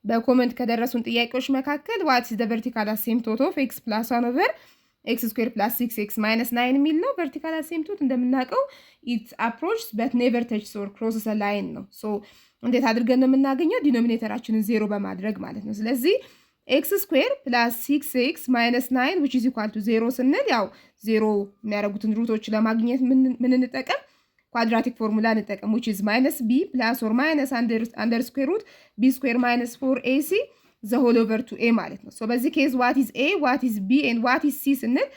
በኮሜንት ከደረሱን ጥያቄዎች መካከል what is the vertical asymptote of x plus 1 over x square plus 6x minus 9 የሚል ነው። vertical asymptote እንደምናውቀው it approaches but never touches or crosses a line ነው። so እንዴት አድርገን ነው የምናገኘው? ዲኖሚኔተራችንን 0 በማድረግ ማለት ነው። ስለዚህ x square plus 6x minus 9 which is equal to 0 ስንል ያው 0 የሚያደርጉትን ሩቶች ለማግኘት ምን እንጠቀም? quadratic formula እንጠቀም which is minus b plus or minus under square root b square minus 4ac the whole over 2a ማለት ነው። so በዚህ ኬዝ what is a, what is b and what is c ስንል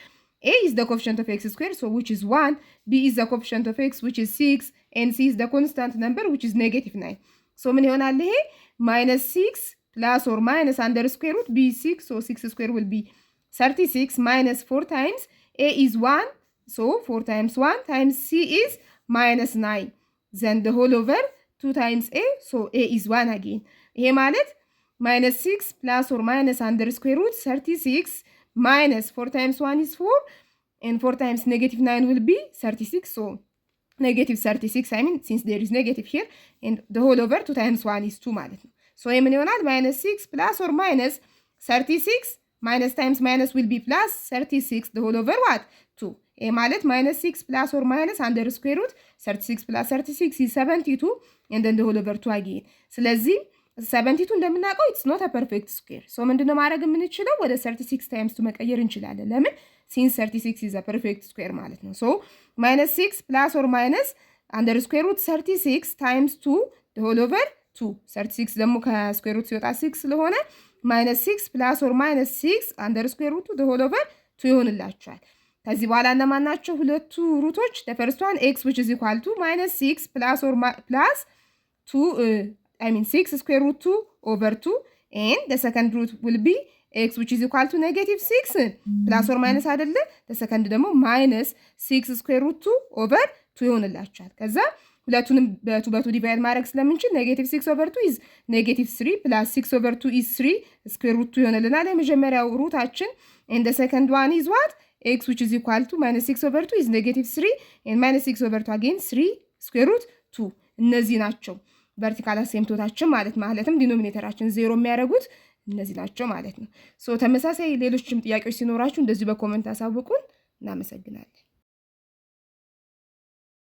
a is the coefficient of x square so which is 1, b is the coefficient of x which is 6 and c is the constant number which is negative 9. so ምን ይሆናል ይሄ? minus 6 plus or minus under square root b is 6 so 6 square will be 36 minus 4 times a is 1 so 4 times 1 times c is minus 9 then the whole over 2 times a so a is 1 again. ይሄ ማለት minus 6 plus or minus under square root 36 minus 4 times 1 is 4 and 4 times negative 9 will be 36 so negative 36 I mean since there is negative here and the whole over 2 times 1 is 2 ማለት ነው. so ምን ይሆናል? minus 6 plus or minus 36 minus times minus will be plus 36 the whole over what? 2. ይሄ ማለት minus 6 plus or minus under square root 36 plus 36 is 72 and then the whole over 2 again. ስለዚህ 72 እንደምናውቀው it's not a perfect square. so ምንድነው ማድረግ የምንችለው? ወደ 36 times 2 መቀየር እንችላለን። ለምን? since 36 is a perfect square ማለት ነው። so minus 6 plus or minus under square root 36 times 2 the whole over 2 36 ደግሞ ከስኩዌር ሩት ሲወጣ 6 ስለሆነ minus 6 plus or minus 6 under square root the whole over 2 ይሆንላችኋል። ከዚህ በኋላ እነማን ናቸው ሁለቱ ሩቶች? the first one x which is equal to minus 6 plus or plus 2 I mean 6 square root 2 over 2 and the second root will be x which is equal to negative 6 plus or minus አይደለ? the second ደግሞ minus 6 square root 2 over 2 ይሆንላችኋል። ከዛ ሁለቱንም በቱ ዲቫይድ ማድረግ ስለምንችል negative 6 over 2 is negative 3 plus 6 over 2 is 3 square root 2 ይሆንልናል የመጀመሪያው ሩታችን and the second one is what? x which is equal to minus 6 over 2 is negative 3 and minus 6 over 2 again 3 square root 2 እነዚህ ናቸው vertical asymptoteታችን ማለትም ዲኖሚኔተራችን 0 የሚያደርጉት እነዚህ ናቸው ማለት ነው። so ተመሳሳይ ሌሎችም ጥያቄዎች ሲኖራችሁ እንደዚህ በኮሜንት አሳውቁን። እናመሰግናለን።